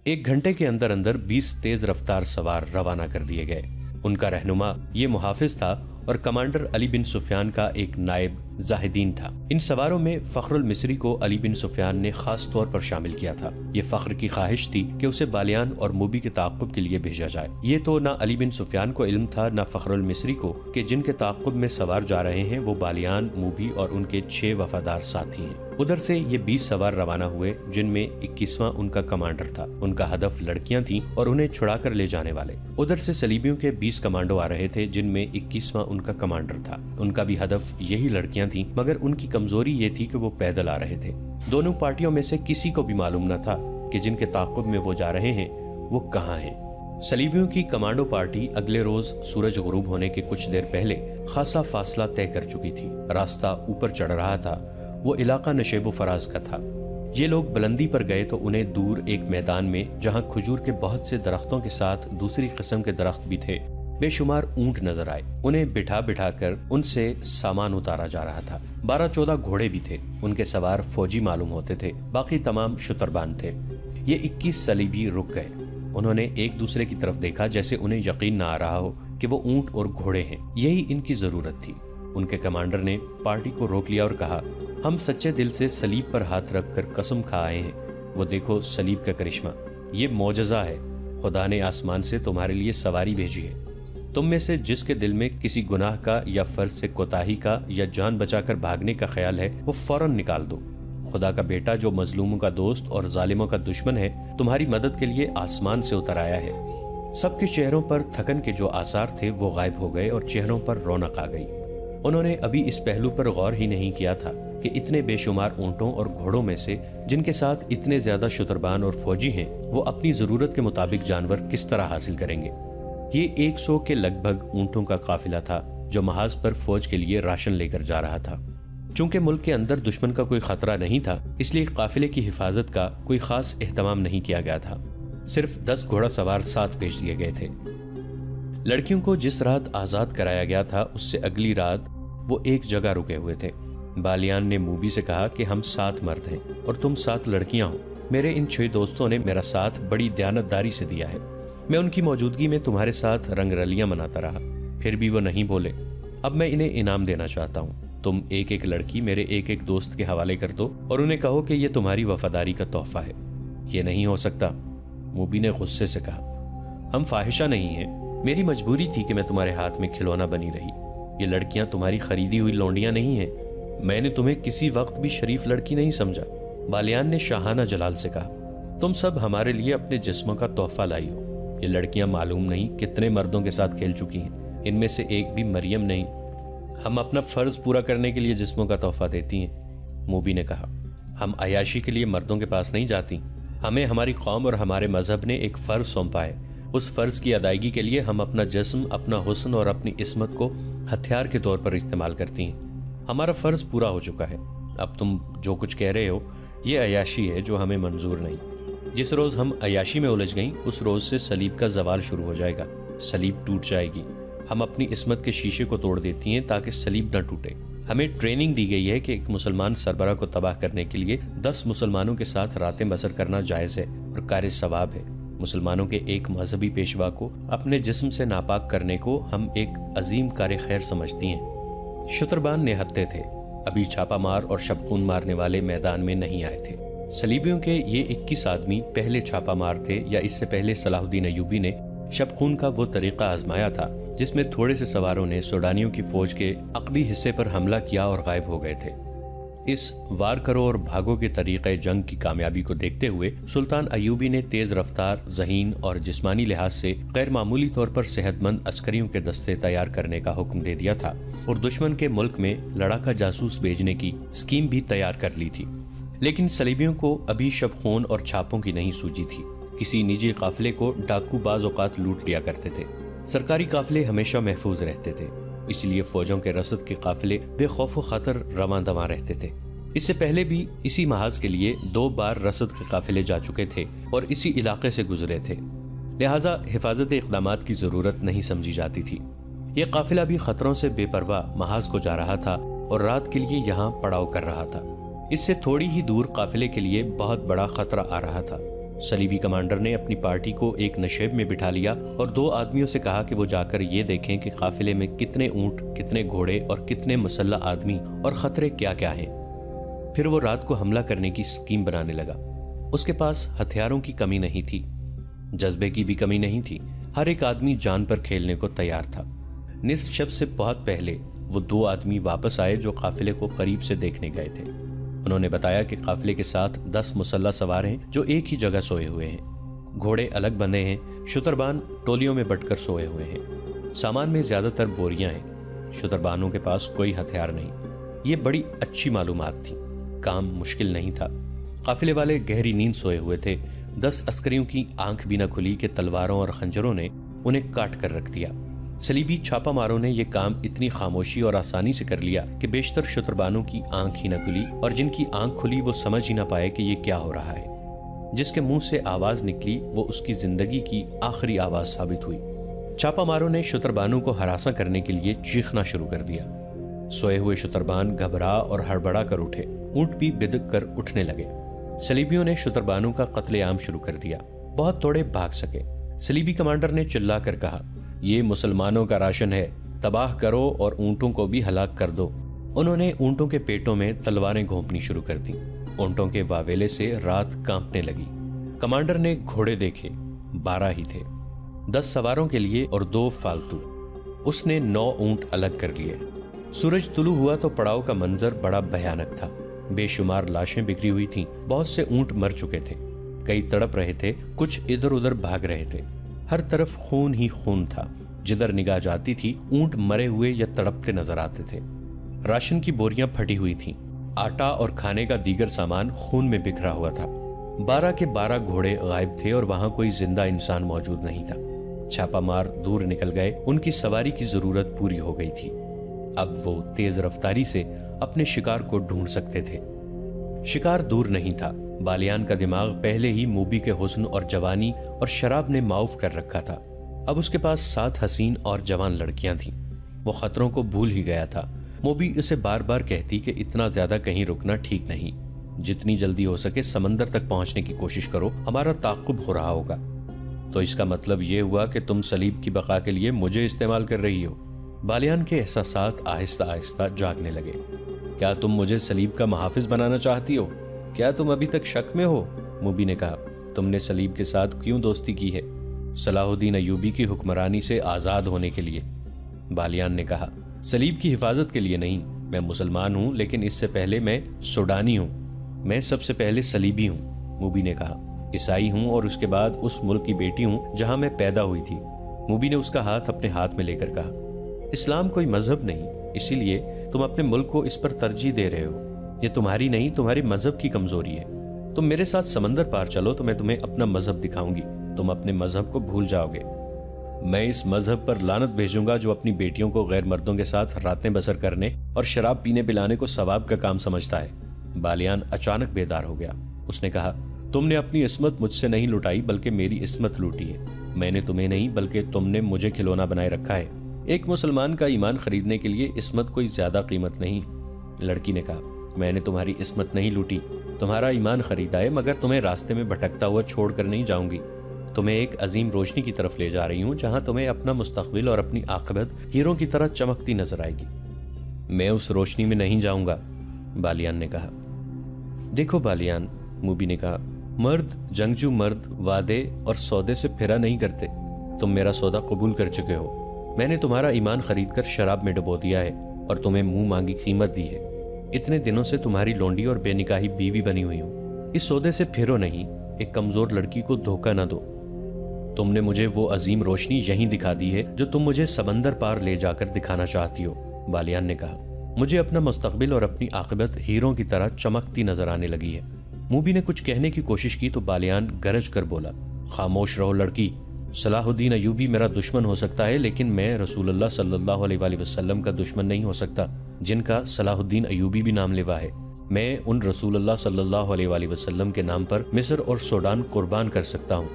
1 घंटे के अंदर अंदर 20 तेज रफ्तार सवार रवाना कर दिए गए। उनका रहनुमा ये मुहाफिज था और कमांडर अली बिन सुफियान का एक नायब जाहिदीन था। इन सवारों में फखरुल मिस्री को अली बिन सुफियान ने खास तौर पर शामिल किया था। ये फख्र की ख्वाहिश थी कि उसे बालियान और मूबी के ताक़ुब के लिए भेजा जाए। ये तो ना अली बिन सुफियान को इल्म था ना फखरुल मिस्री को कि जिनके ताक़ुब में सवार जा रहे हैं वो बालियान, मूबी और उनके 6 वफादार साथी हैं। उधर से ये 20 सवार रवाना हुए, जिनमें 21वां उनका कमांडर था। उनका हदफ लड़कियां थीं और उन्हें छुड़ा कर ले जाने वाले। उधर से सलीबियों के 20 कमांडो आ रहे थे, जिनमें 21वां उनका कमांडर था। उनका भी हदफ यही लड़कियां थीं, मगर उनकी कमजोरी ये थी कि वो पैदल आ रहे थे। दोनों पार्टियों में से किसी को भी मालूम न था कि जिनके ताक़ुब में वो जा रहे हैं वो कहाँ हैं। सलीबियों की कमांडो पार्टी अगले रोज सूरज गुरूब होने के कुछ देर पहले खासा फासला तय कर चुकी थी। रास्ता ऊपर चढ़ रहा था। वो इलाका नशेबो फराज का था। ये लोग बुलंदी पर गए तो उन्हें दूर एक मैदान में, जहाँ खजूर के बहुत से दरख्तों के साथ दूसरी किस्म के दरख्त भी थे, बेशुमार ऊंट नजर आए। उन्हें बिठा बिठा कर उनसे सामान उतारा जा रहा था। 12-14 घोड़े भी थे। उनके सवार फौजी मालूम होते थे, बाकी तमाम शुतरबान थे। ये 21 सलीबी रुक गए। उन्होंने एक दूसरे की तरफ देखा, जैसे उन्हें यकीन न आ रहा हो कि वो ऊंट और घोड़े हैं। यही इनकी जरूरत थी। उनके कमांडर ने पार्टी को रोक लिया और कहा, हम सच्चे दिल से सलीब पर हाथ रखकर कसम खा आए हैं। वो देखो सलीब का करिश्मा, ये मौजज़ा है। खुदा ने आसमान से तुम्हारे लिए सवारी भेजी है। तुम में से जिसके दिल में किसी गुनाह का या फर्ज से कोताही का या जान बचाकर भागने का ख्याल है, वो फौरन निकाल दो। खुदा का बेटा जो मजलूमों का दोस्त और जालिमों का दुश्मन है, तुम्हारी मदद के लिए आसमान से उतर आया है। सबके चेहरों पर थकन के जो आसार थे वो गायब हो गए और चेहरों पर रौनक आ गई। उन्होंने अभी इस पहलू पर गौर ही नहीं किया था कि इतने बेशुमार ऊंटों और घोड़ों में से, जिनके साथ इतने ज्यादा शुतरबान और फौजी हैं, वो अपनी जरूरत के मुताबिक जानवर किस तरह हासिल करेंगे। ये 100 के लगभग ऊंटों का काफिला था जो महाज पर फौज के लिए राशन लेकर जा रहा था। चूंकि मुल्क के अंदर दुश्मन का कोई खतरा नहीं था, इसलिए काफिले की हिफाजत का कोई खास एहतमाम नहीं किया गया था। सिर्फ 10 घोड़ा सवार साथ भेज दिए गए थे। लड़कियों को जिस रात आजाद कराया गया था, उससे अगली रात वो एक जगह रुके हुए थे। बालियान ने मूबी से कहा कि हम 7 मर्द हैं और तुम 7 लड़कियां हो। मेरे इन 6 दोस्तों ने मेरा साथ बड़ी दयानतदारी से दिया है। मैं उनकी मौजूदगी में तुम्हारे साथ रंगरलियां मनाता रहा, फिर भी वो नहीं बोले। अब मैं इन्हें इनाम देना चाहता हूँ। तुम एक एक लड़की मेरे एक एक दोस्त के हवाले कर दो और उन्हें कहो कि ये तुम्हारी वफादारी का तोहफा है। ये नहीं हो सकता, मूबी ने गुस्से से कहा। हम फाहिशा नहीं हैं। मेरी मजबूरी थी कि मैं तुम्हारे हाथ में खिलौना बनी रही। ये लड़कियां तुम्हारी खरीदी हुई लौंडियां नहीं हैं। मैंने तुम्हें किसी वक्त भी शरीफ लड़की नहीं समझा। बालियान ने शाहाना जलाल से कहा, तुम सब हमारे लिए अपने जिस्मों का तोहफा लाई हो। ये लड़कियां मालूम नहीं कितने मर्दों के साथ खेल चुकी हैं, इनमें से एक भी मरियम नहीं। हम अपना फर्ज पूरा करने के लिए जिस्मों का तोहफा देती हैं। मूबी ने कहा, हम अयाशी के लिए मर्दों के पास नहीं जाती। हमें हमारी कौम और हमारे मजहब ने एक फर्ज सौंपा है। उस फर्ज की अदायगी के लिए हम अपना जिस्म, अपना हुस्न और अपनी इस्मत को हथियार के तौर पर इस्तेमाल करती हैं। हमारा फर्ज पूरा हो चुका है। अब तुम जो कुछ कह रहे हो ये अयाशी है जो हमें मंजूर नहीं। जिस रोज हम अयाशी में उलझ गई, उस रोज से सलीब का जवाल शुरू हो जाएगा। सलीब टूट जाएगी। हम अपनी इस्मत के शीशे को तोड़ देती हैं ताकि सलीब न टूटे। हमें ट्रेनिंग दी गई है कि एक मुसलमान सरबराह को तबाह करने के लिए 10 मुसलमानों के साथ रातें बसर करना जायज है और कार्य सवाब है। मुसलमानों के एक मजहबी पेशवा को अपने जिस्म से नापाक करने को हम एक अजीम कार्य खैर समझती हैं। शुतरबान निहत्ते थे। अभी छापा मार और शबखून मारने वाले मैदान में नहीं आए थे। सलीबियों के ये 21 आदमी पहले छापा मार थे, या इससे पहले सलाहुद्दीन अय्यूबी ने शबखून का वो तरीका आजमाया था जिसमें थोड़े से सवारों ने सूडानियों की फौज के अकबी हिस्से पर हमला किया और गायब हो गए थे। इस वार करो और भागो के तरीके जंग की कामयाबी को देखते हुए सुल्तान अय्यूबी ने तेज रफ्तार, ज़हीन और जिस्मानी लिहाज से गैर मामूली तौर पर सेहतमंद अस्करियों के दस्ते तैयार करने का हुक्म दे दिया था और दुश्मन के मुल्क में लड़ाका जासूस भेजने की स्कीम भी तैयार कर ली थी। लेकिन सलीबियों को अभी शबखून और छापों की नहीं सूझी थी। किसी निजी काफिले को डाकू बाज औकात लूट लिया करते थे। सरकारी काफिले हमेशा महफूज रहते थे, इसलिए फौजों के रसद के काफिले बेखौफ खतर रवां दवां रहते थे। इससे पहले भी इसी महाज के लिए 2 बार रसद के काफिले जा चुके थे और इसी इलाके से गुजरे थे, लिहाजा हिफाजत इक़दामात की जरूरत नहीं समझी जाती थी। यह काफिला भी खतरों से बेपरवाह महाज को जा रहा था और रात के लिए यहाँ पड़ाव कर रहा था। इससे थोड़ी ही दूर काफिले के लिए बहुत बड़ा खतरा आ रहा था। सलीबी कमांडर ने अपनी पार्टी को एक नशेब में बिठा लिया और 2 आदमियों से कहा कि वो जाकर ये देखें कि काफिले में कितने ऊंट, कितने घोड़े और कितने मुसल्लह आदमी और खतरे क्या क्या हैं। फिर वो रात को हमला करने की स्कीम बनाने लगा। उसके पास हथियारों की कमी नहीं थी, जज्बे की भी कमी नहीं थी। हर एक आदमी जान पर खेलने को तैयार था। निस्फ शब से बहुत पहले वो 2 आदमी वापस आए जो काफिले को करीब से देखने गए थे। उन्होंने बताया कि काफिले के साथ 10 मुसल्लह सवार हैं जो एक ही जगह सोए हुए हैं। घोड़े अलग बंधे हैं, शुतरबान टोलियों में बंटकर सोए हुए हैं। सामान में ज्यादातर बोरियां हैं। शुतरबानों के पास कोई हथियार नहीं। ये बड़ी अच्छी मालूमात थी। काम मुश्किल नहीं था। काफिले वाले गहरी नींद सोए हुए थे। 10 अस्करियों की आंख भी न खुली कि तलवारों और खंजरों ने उन्हें काट कर रख दिया। सलीबी छापामारों ने यह काम इतनी खामोशी और आसानी से कर लिया कि बेशतर शुतरबानों की आंख ही न खुली, और जिनकी आंख खुली वो समझ ही न पाए कि ये क्या हो रहा है। जिसके मुंह से आवाज निकली वो उसकी जिंदगी की आखिरी आवाज साबित हुई। छापामारों ने शुतरबानों को हरासा करने के लिए चीखना शुरू कर दिया। सोए हुए शुतरबान घबरा और हड़बड़ा कर उठे। ऊंट भी बिदक कर उठने लगे। सलीबियों ने शुतरबानों का कत्लेआम शुरू कर दिया। बहुत थोड़े भाग सके। सलीबी कमांडर ने चिल्ला कर कहा, ये मुसलमानों का राशन है, तबाह करो और ऊंटों को भी हलाक कर दो। उन्होंने ऊंटों के पेटों में तलवारें घोंपनी शुरू कर दी। ऊंटों के वावेले से रात कांपने लगी। कमांडर ने घोड़े देखे, 12 ही थे, 10 सवारों के लिए और 2 फालतू। उसने 9 ऊंट अलग कर लिए। सूरज तुलू हुआ तो पड़ाव का मंजर बड़ा भयानक था। बेशुमार लाशें बिखरी हुई थीं। बहुत से ऊंट मर चुके थे। कई तड़प रहे थे, कुछ इधर उधर भाग रहे थे। हर तरफ खून ही खून था। जिधर निगाह जाती थी ऊंट मरे हुए या तड़पते नजर आते थे। राशन की बोरियां फटी हुई थीं। आटा और खाने का दीगर सामान खून में बिखरा हुआ था। 12 के 12 घोड़े गायब थे और वहां कोई जिंदा इंसान मौजूद नहीं था। छापामार दूर निकल गए। उनकी सवारी की जरूरत पूरी हो गई थी। अब वो तेज रफ्तारी से अपने शिकार को ढूंढ सकते थे। शिकार दूर नहीं था। बालियान का दिमाग पहले ही मूबी के हुस्न और जवानी और शराब ने माउफ कर रखा था। अब उसके पास 7 हसीन और जवान लड़कियां थीं। वो खतरों को भूल ही गया था। मूबी उसे बार बार कहती कि इतना ज्यादा कहीं रुकना ठीक नहीं। जितनी जल्दी हो सके समंदर तक पहुंचने की कोशिश करो, हमारा ताक़ुब हो रहा होगा। तो इसका मतलब ये हुआ कि तुम सलीब की बका के लिए मुझे इस्तेमाल कर रही हो। बालियान के एहसासात आहिस्ता आहिस्ता जागने लगे। क्या तुम मुझे सलीब का मुहाफिज बनाना चाहती हो? क्या तुम अभी तक शक में हो? मूबी ने कहा, तुमने सलीब के साथ क्यों दोस्ती की है? सलाहुद्दीन अयूबी की हुक्मरानी से आजाद होने के लिए। बालियान ने कहा, सलीब की हिफाजत के लिए नहीं। मैं मुसलमान हूं, लेकिन इससे पहले मैं सुडानी हूं। मैं सबसे पहले सलीबी हूं। मूबी ने कहा, ईसाई हूं और उसके बाद उस मुल्क की बेटी हूं जहां मैं पैदा हुई थी। मूबी ने उसका हाथ अपने हाथ में लेकर कहा, इस्लाम कोई मजहब नहीं, इसीलिए तुम अपने मुल्क को इस पर तरजीह दे रहे हो। ये तुम्हारी नहीं, तुम्हारी मजहब की कमजोरी है। तुम मेरे साथ समंदर पार चलो तो मैं तुम्हें अपना मजहब दिखाऊंगी। तुम अपने मजहब को भूल जाओगे। मैं इस मजहब पर लानत भेजूंगा जो अपनी बेटियों को गैर मर्दों के साथ रातें बसर करने और शराब पीने पिलाने को सवाब का काम समझता है। बालियान अचानक बेदार हो गया। उसने कहा, तुमने अपनी इस्मत मुझसे नहीं लुटाई बल्कि मेरी इस्मत लूटी है। मैंने तुम्हें नहीं बल्कि तुमने मुझे खिलौना बनाए रखा है। एक मुसलमान का ईमान खरीदने के लिए इस्मत कोई ज्यादा कीमत नहीं। लड़की ने कहा, मैंने तुम्हारी इस्मत नहीं लूटी, तुम्हारा ईमान खरीदा है, मगर तुम्हें रास्ते में भटकता हुआ छोड़कर नहीं जाऊंगी। तुम्हें एक अजीम रोशनी की तरफ ले जा रही हूं जहां तुम्हें अपना मुस्तकबिल और अपनी आखिरत हीरों की तरह चमकती नजर आएगी। मैं उस रोशनी में नहीं जाऊंगा, बालियान ने कहा। देखो बालियान, मूबी ने कहा, मर्द, जंगजू मर्द वादे और सौदे से फिरा नहीं करते। तुम मेरा सौदा कबूल कर चुके हो। मैंने तुम्हारा ईमान खरीदकर शराब में डुबो दिया है और तुम्हें मुंह मांगी कीमत दी है। इतने दिनों से तुम्हारी लोंडी और बेनिकाही बीवी बनी हुई हूं। इस सौदे से फिरो नहीं। एक कमजोर लड़की को धोखा न दो। तुमने मुझे वो अजीम रोशनी यहीं दिखा दी है जो तुम मुझे समंदर पार ले जाकर दिखाना चाहती हो। बालियान ने कहा, मुझे अपना मुस्तकबिल और अपनी आखिरत हीरों की तरह चमकती नजर आने लगी है। मूबी ने कुछ कहने की कोशिश की तो बालियान गरज कर बोला, खामोश रहो लड़की। सलाहुद्दीन अयूबी मेरा दुश्मन हो सकता है, लेकिन मैं रसूलुल्लाह सल्लल्लाहु अलैहि वसल्लम का दुश्मन नहीं हो सकता, जिनका सलाहुद्दीन अयूबी भी नाम लेवा है। मैं उन रसूलुल्लाह सल्लल्लाहु अलैहि वसल्लम के नाम पर मिस्र और सूडान कुर्बान कर सकता हूँ।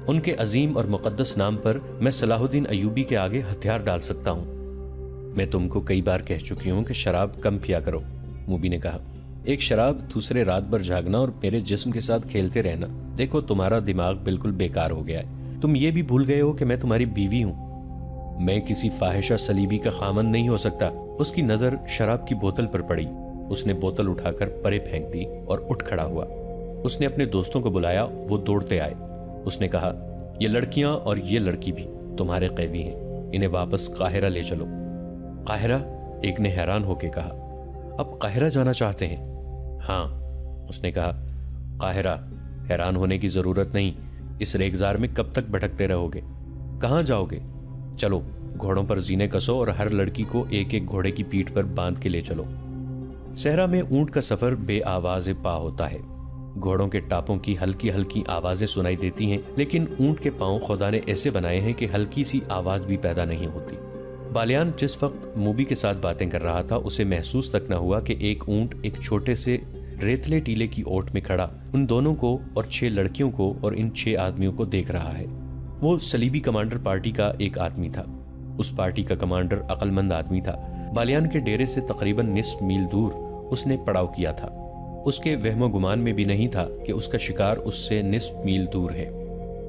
उनके अजीम और मुकद्दस नाम पर मैं सलाहुद्दीन अयूबी के आगे हथियार डाल सकता हूँ। मैं तुमको कई बार कह चुकी हूँ कि शराब कम पिया करो, मूबी ने कहा। एक शराब, दूसरे रात भर जागना और मेरे जिस्म के साथ खेलते रहना। देखो तुम्हारा दिमाग बिल्कुल बेकार हो गया है। तुम ये भी भूल गए हो कि मैं तुम्हारी बीवी हूँ। मैं किसी फाहिशा सलीबी का खामन नहीं हो सकता। उसकी नजर शराब की बोतल पर पड़ी। उसने बोतल उठाकर परे फेंक दी और उठ खड़ा हुआ। उसने अपने दोस्तों को बुलाया, वो दौड़ते आए। उसने कहा, ये लड़कियां और ये लड़की भी तुम्हारे कैदी हैं, इन्हें वापस काहिरा ले चलो। काहिरा? एक ने हैरान होकर कहा, अब काहिरा जाना चाहते हैं? हाँ, उसने कहा। काहिरा? हैरान होने की जरूरत नहीं। इस रेगजार में कब तक भटकते रहोगे? कहाँ जाओगे? चलो, घोड़ों पर जीने कसो और हर लड़की को एक एक घोड़े की पीठ पर बांध के ले चलो। सहरा में ऊंट का सफर बेआवाज़ पा होता है। घोड़ों के टापों की हल्की हल्की आवाजें सुनाई देती हैं, लेकिन ऊंट के पांव खुदा ने ऐसे बनाए हैं कि हल्की सी आवाज भी पैदा नहीं होती। बालियान जिस वक्त मूबी के साथ बातें कर रहा था, उसे महसूस तक न हुआ कि एक ऊंट एक छोटे से रेतले टीले की ओट में खड़ा उन दोनों को और 6 लड़कियों को और इन 6 आदमियों को देख रहा है। वो सलीबी कमांडर पार्टी का एक आदमी था। उस पार्टी का कमांडर अक्लमंद आदमी था। बालियान के डेरे से तकरीबन निस्फ मील दूर उसने पड़ाव किया था। उसके वहमो गुमान में भी नहीं था कि उसका शिकार उससे निस्फ मील दूर है।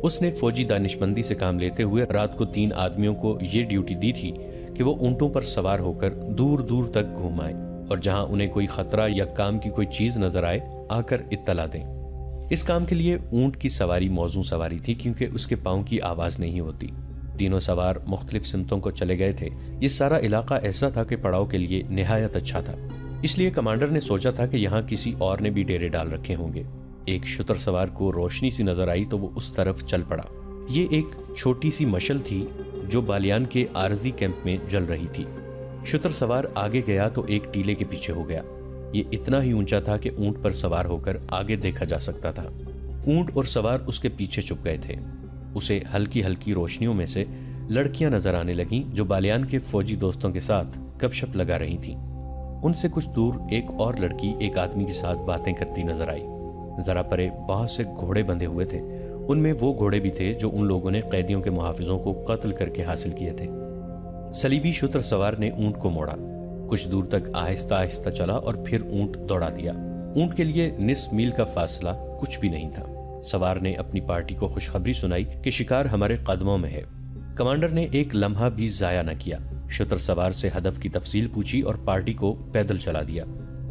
उसने फौजी दानिशमंदी से काम लेते हुए रात को 3 आदमियों को ये ड्यूटी दी थी कि वो ऊंटों पर सवार होकर दूर दूर तक घूम आए और जहां उन्हें कोई खतरा या काम की कोई चीज नजर आए, आकर इत्तला दें। इस काम के लिए ऊंट की सवारी मौजू सवारी थी, क्योंकि उसके पांव की आवाज नहीं होती। तीनों सवार मुख्तलिफ सिमतों को चले गए थे। ये सारा इलाका ऐसा था कि पड़ाव के लिए निहायत अच्छा था। इसलिए कमांडर ने सोचा था कि यहाँ किसी और ने भी डेरे डाल रखे होंगे। एक शुतर सवार को रोशनी सी नजर आई तो वो उस तरफ चल पड़ा। ये एक छोटी सी मशल थी जो बालियान के आरजी कैंप में जल रही थी। शुतर सवार आगे गया तो एक टीले के पीछे हो गया। ये इतना ही ऊंचा था कि ऊंट पर सवार होकर आगे देखा जा सकता था। ऊंट और सवार उसके पीछे छुप गए थे। उसे हल्की हल्की रोशनियों में से लड़कियां नजर आने लगीं जो बालियान के फौजी दोस्तों के साथ गपशप लगा रही थीं। उनसे कुछ दूर एक और लड़की एक आदमी के साथ बातें करती नजर आई। जरा परे बहुत से घोड़े बंधे हुए थे। उनमें वो घोड़े भी थे जो उन लोगों ने कैदियों के मुहाफिजों को कत्ल करके हासिल किए थे। सलीबी शुतर सवार ने ऊंट को मोड़ा, कुछ दूर तक आहिस्ता आहिस्ता चला और फिर ऊंट दौड़ा दिया। ऊंट के लिए निस्फ मील का फासला कुछ भी नहीं था। सवार ने अपनी पार्टी को खुशखबरी सुनाई कि शिकार हमारे कदमों में है। कमांडर ने एक लम्हा भी जाया न किया। शुतर सवार से हदफ की तफसील पूछी और पार्टी को पैदल चला दिया।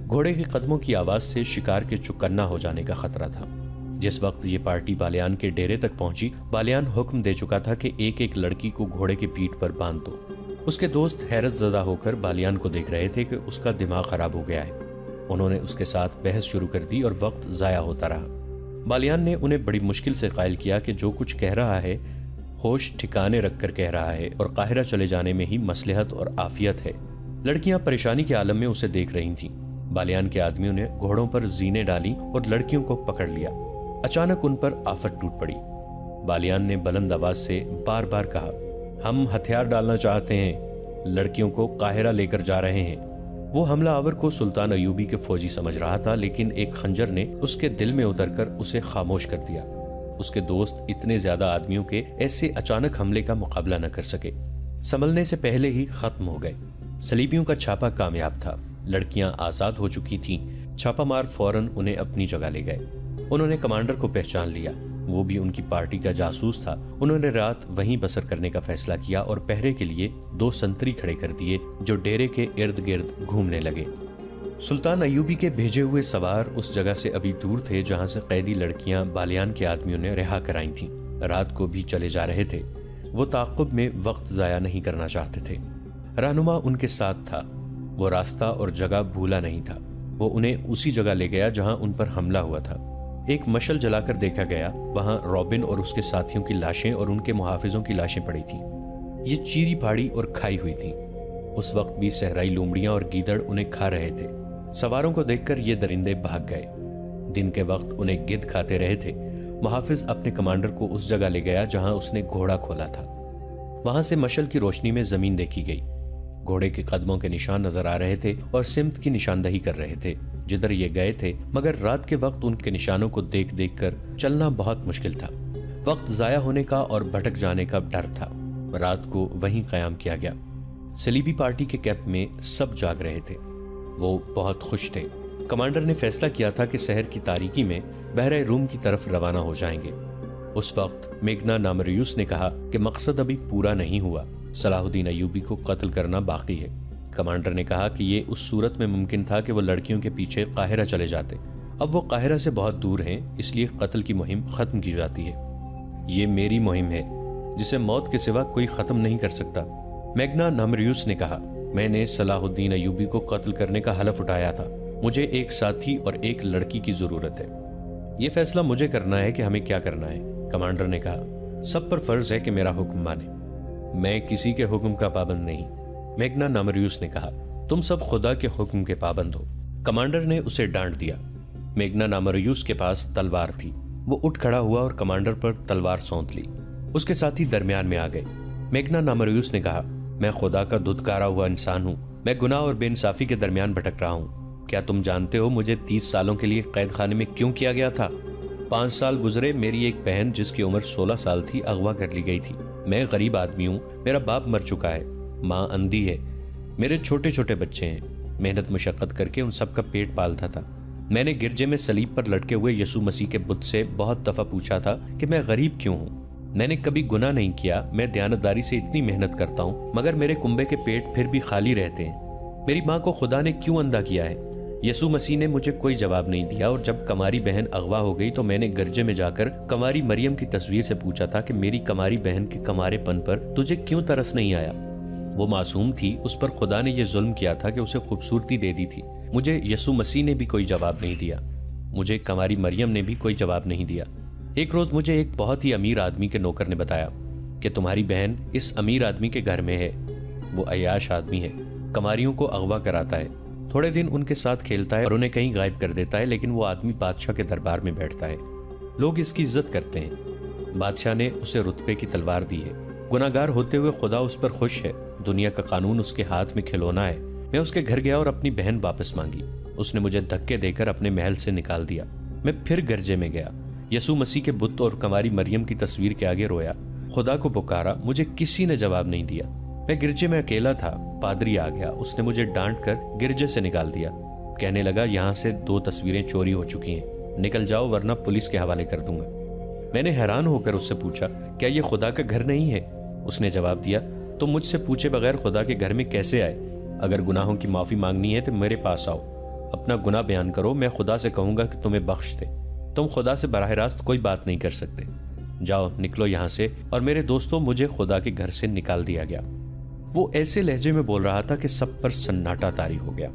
घोड़े के कदमों की आवाज से शिकार के चुकन्ना हो जाने का खतरा था। जिस वक्त ये पार्टी बालियान के डेरे तक पहुंची, बालियान हुक्म दे चुका था कि एक एक लड़की को घोड़े की पीठ पर बांध दो। उसके दोस्त हैरत ज़दा होकर बालियान को देख रहे थे कि उसका दिमाग खराब हो गया है। उन्होंने उसके साथ बहस शुरू कर दी और वक्त जाया होता रहा। बालियान ने उन्हें बड़ी मुश्किल से कायल किया कि जो कुछ कह रहा है होश ठिकाने रखकर कह रहा है और काहिरा चले जाने में ही मसलहत और आफियत है। लड़कियां परेशानी के आलम में उसे देख रही थीं। बालियान के आदमियों ने घोड़ों पर जीने डाली और लड़कियों को पकड़ लिया। अचानक उन पर आफत टूट पड़ी। बालियान ने बुलंद आवाज से बार बार कहा, हम हथियार डालना चाहते हैं, लड़कियों को काहिरा लेकर जा रहे हैं। वो हमला आवर को सुल्तान अयूबी के फौजी समझ रहा था, लेकिन एक खंजर ने उसके दिल में उतरकर उसे खामोश कर दिया। उसके दोस्त इतने ज्यादा आदमियों के ऐसे अचानक हमले का मुकाबला न कर सके, संभलने से पहले ही खत्म हो गए। सलीबियों का छापा कामयाब था। लड़कियां आजाद हो चुकी थीं। छापामार फौरन उन्हें अपनी जगह ले गए। उन्होंने कमांडर को पहचान लिया, वो भी उनकी पार्टी का जासूस था। उन्होंने रात वहीं बसर करने का फैसला किया और पहरे के लिए 2 संतरी खड़े कर दिए जो डेरे के इर्द गिर्द घूमने लगे। सुल्तान अयूबी के भेजे हुए सवार उस जगह से अभी दूर थे जहां से कैदी लड़कियां बालियान के आदमियों ने रिहा कराई थीं। रात को भी चले जा रहे थे। वो ताक़ुब में वक्त जाया नहीं करना चाहते थे। रहनुमा उनके साथ था। वो रास्ता और जगह भूला नहीं था। वो उन्हें उसी जगह ले गया जहां उन पर हमला हुआ था। एक मशल जलाकर देखा गया, वहां रॉबिन और उसके साथियों की लाशें और उनके मुहाफिजों की लाशें पड़ी थीं। ये चीरी फाड़ी और खाई हुई थीं। उस वक्त भी सहराई लोमड़ियां और गीदड़ उन्हें खा रहे थे। सवारों को देखकर ये दरिंदे भाग गए। दिन के वक्त उन्हें गिद्ध खाते रहे थे। मुहाफिज अपने कमांडर को उस जगह ले गया जहां उसने घोड़ा खोला था। वहां से मशल की रोशनी में जमीन देखी गई। घोड़े के कदमों के निशान नजर आ रहे थे और सिमत की निशानदही कर रहे थे जिधर ये गए थे, मगर रात के वक्त उनके निशानों को देख देख कर चलना बहुत मुश्किल था। वक्त जाया होने का और भटक जाने का डर था। रात को वहीं कयाम किया गया। सलीबी पार्टी के कैंप में सब जाग रहे थे। वो बहुत खुश थे। कमांडर ने फैसला किया था कि शहर की तारीकी में बहरे रूम की तरफ रवाना हो जाएंगे। उस वक्त मेघना नामरियूस ने कहा कि मकसद अभी पूरा नहीं हुआ, सलाहुद्दीन अय्यूबी को कत्ल करना बाकी है। कमांडर ने कहा कि ये उस सूरत में मुमकिन था कि वो लड़कियों के पीछे काहिरा चले जाते। अब वो काहिरा से बहुत दूर हैं, इसलिए कत्ल की मुहिम खत्म की जाती है। ये मेरी मुहिम है जिसे मौत के सिवा कोई खत्म नहीं कर सकता। मेघना नामरियूस ने कहा, मैंने सलाहुद्दीन अय्यूबी को कत्ल करने का हलफ उठाया था। मुझे एक साथी और एक लड़की की जरूरत है। यह फैसला मुझे करना है कि हमें क्या करना है। कमांडर ने कहा, सब पर फर्ज है कि मेरा हुक्म माने। मैं किसी के हुक्म का पाबंद नहीं। मेघना नामरियूस ने कहा, तुम सब खुदा के हुक्म के पाबंद हो। कमांडर ने उसे डांट दिया। मेघना नामरियूस के पास तलवार थी। वो उठ खड़ा हुआ और कमांडर पर तलवार सौंप ली। उसके साथी दरमियान में आ गए। मेघना नामरियूस ने कहा, मैं खुदा का धुतकारा हुआ इंसान हूँ। मैं गुनाह और बेइंसाफी के दरमियान भटक रहा हूँ। क्या तुम जानते हो मुझे 30 सालों के लिए कैद खाने में क्यों किया गया था? 5 साल गुजरे, मेरी एक बहन जिसकी उम्र 16 साल थी अगवा कर ली गई थी। मैं गरीब आदमी हूँ, मेरा बाप मर चुका है, माँ अंधी है, मेरे छोटे छोटे बच्चे हैं। मेहनत मुशक्कत करके उन सबका पेट पालता था। मैंने गिरजे में सलीब पर लटके हुए यीशु मसीह के बुत से बहुत दफा पूछा था कि मैं गरीब क्यों हूँ। मैंने कभी गुनाह नहीं किया। मैं दयानतदारी से इतनी मेहनत करता हूँ, मगर मेरे कुंबे के पेट फिर भी खाली रहते हैं। मेरी माँ को खुदा ने क्यों अंधा किया है? यीशु मसीह ने मुझे कोई जवाब नहीं दिया। और जब कमारी बहन अगवा हो गई तो मैंने गिरजे में जाकर कमारी मरियम की तस्वीर से पूछा था कि मेरी कमारी बहन के कमारेपन पर तुझे क्यों तरस नहीं आया? वो मासूम थी, उस पर खुदा ने यह जुल्म किया था कि उसे खूबसूरती दे दी थी। मुझे यीशु मसीह ने भी कोई जवाब नहीं दिया। मुझे कमारी मरियम ने भी कोई जवाब नहीं दिया। एक रोज मुझे एक बहुत ही अमीर आदमी के नौकर ने बताया कि तुम्हारी बहन इस अमीर आदमी के घर में है। वो अय्याश आदमी है, कमारियों को अगवा कराता है, थोड़े दिन उनके साथ खेलता है और उन्हें कहीं गायब कर देता है, लेकिन वो आदमी बादशाह के दरबार में बैठता है। लोग इसकी इज्जत करते हैं। बादशाह ने उसे रुतबे की तलवार दी है। गुनाहगार होते हुए खुदा उस पर खुश है। दुनिया का कानून उसके हाथ में खिलौना है। मैं उसके घर गया और अपनी बहन वापस मांगी। उसने मुझे धक्के देकर अपने महल से निकाल दिया। मैं फिर गिरजे में गया, यीशु मसीह के बुत और कमारी मरियम की तस्वीर के आगे रोया, खुदा को पुकारा। मुझे किसी ने जवाब नहीं दिया। मैं गिरजे में अकेला था। पादरी आ गया, उसने मुझे डांट कर गिरजे से निकाल दिया। कहने लगा, यहाँ से 2 तस्वीरें चोरी हो चुकी हैं, निकल जाओ वरना पुलिस के हवाले कर दूंगा। मैंने हैरान होकर उससे पूछा, क्या ये खुदा का घर नहीं है? उसने जवाब दिया, तुम मुझसे पूछे बगैर खुदा के घर में कैसे आए? अगर गुनाहों की माफी मांगनी है तो मेरे पास आओ, अपना गुनाह बयान करो, मैं खुदा से कहूंगा कि तुम्हें बख्श दे। तुम खुदा से बराह रास्त कोई बात नहीं कर सकते। जाओ, निकलो यहाँ से। और मेरे दोस्तों, मुझे खुदा के घर से निकाल दिया गया। वो ऐसे लहजे में बोल रहा था कि सब पर सन्नाटा तारी हो गया।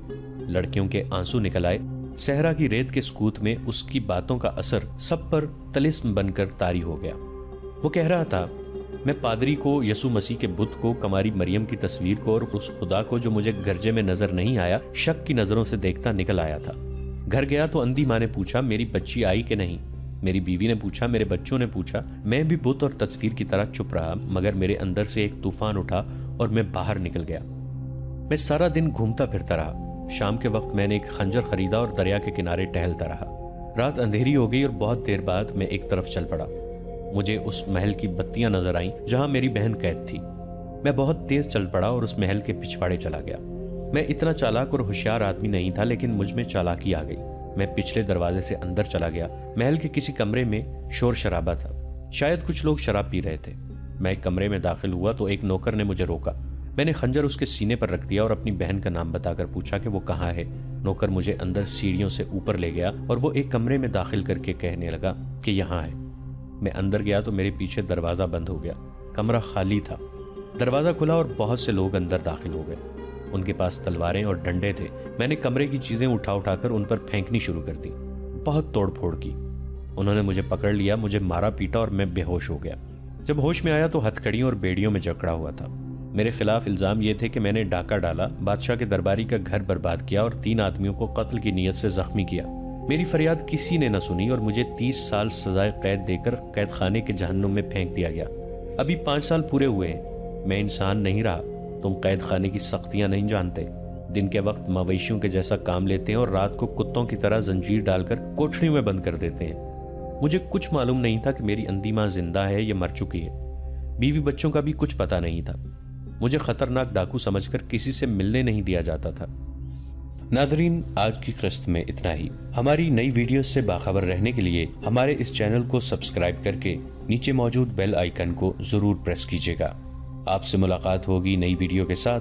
लड़कियों के आंसू निकल आए। सहरा की रेत के सकूत में उसकी बातों का असर सब पर तिलिस्म बनकर तारी हो गया। वो कह रहा था, मैं पादरी को, यीशु मसीह के बुत को, कमारी मरियम की तस्वीर को और उस खुदा को जो मुझे गिरजे में नजर नहीं आया, शक की नजरों से देखता निकल आया था। घर गया तो अंधी माँ ने पूछा, मेरी बच्ची आई कि नहीं? मेरी बीवी ने पूछा, मेरे बच्चों ने पूछा। मैं भी बुत और तस्वीर की तरह चुप रहा, मगर मेरे अंदर से एक तूफान उठा और मैं बाहर निकल गया। मैं सारा दिन घूमता फिरता रहा। शाम के वक्त मैंने एक खंजर खरीदा और दरिया के किनारे टहलता रहा। रात अंधेरी हो गई और बहुत देर बाद मैं एक तरफ चल पड़ा। मुझे उस महल की बत्तियां नजर आईं जहां मेरी बहन कैद थी। मैं बहुत तेज चल पड़ा और उस महल के पिछवाड़े चला गया। मैं इतना चालाक और होशियार आदमी नहीं था, लेकिन मुझ में चालाकी आ गई। मैं पिछले दरवाजे से अंदर चला गया। महल के किसी कमरे में शोर शराबा था। शायद कुछ लोग शराब पी रहे थे। मैं एक कमरे में दाखिल हुआ तो एक नौकर ने मुझे रोका। मैंने खंजर उसके सीने पर रख दिया और अपनी बहन का नाम बताकर पूछा कि वो कहाँ है। नौकर मुझे अंदर सीढ़ियों से ऊपर ले गया और वो एक कमरे में दाखिल करके कहने लगा कि यहाँ है। मैं अंदर गया तो मेरे पीछे दरवाजा बंद हो गया। कमरा खाली था। दरवाजा खुला और बहुत से लोग अंदर दाखिल हो गए। उनके पास तलवारें और डंडे थे। मैंने कमरे की चीजें उठाकर उन पर फेंकनी शुरू कर दी। बहुत तोड़फोड़ की। उन्होंने मुझे पकड़ लिया, मुझे मारा पीटा और मैं बेहोश हो गया। जब होश में आया तो हथकड़ियों और बेड़ियों में जकड़ा हुआ था। मेरे खिलाफ इल्जाम ये थे कि मैंने डाका डाला, बादशाह के दरबारी का घर बर्बाद किया और 3 आदमियों को कत्ल की नीयत से जख्मी किया। मेरी फरियाद किसी ने न सुनी और मुझे 30 साल सजाए कैद देकर कैद खाने के जहन्नुम में फेंक दिया गया। अभी 5 साल पूरे हुए हैं। मैं इंसान नहीं रहा। तुम कैद खाने की सख्तियां नहीं जानते। दिन के वक्त मवेशियों के जैसा काम लेते हैं और रात को कुत्तों की तरह जंजीर डालकर कोठरी में बंद कर देते हैं। मुझे कुछ मालूम नहीं था कि मेरी अंधी माँ जिंदा है या मर चुकी है। बीवी बच्चों का भी कुछ पता नहीं था। मुझे खतरनाक डाकू समझकर किसी से मिलने नहीं दिया जाता था। नादरीन, आज की किस्त में इतना ही। हमारी नई वीडियो से बाखबर रहने के लिए हमारे इस चैनल को सब्सक्राइब करके नीचे मौजूद बेल आइकन को जरूर प्रेस कीजिएगा। आपसे मुलाकात होगी नई वीडियो के साथ।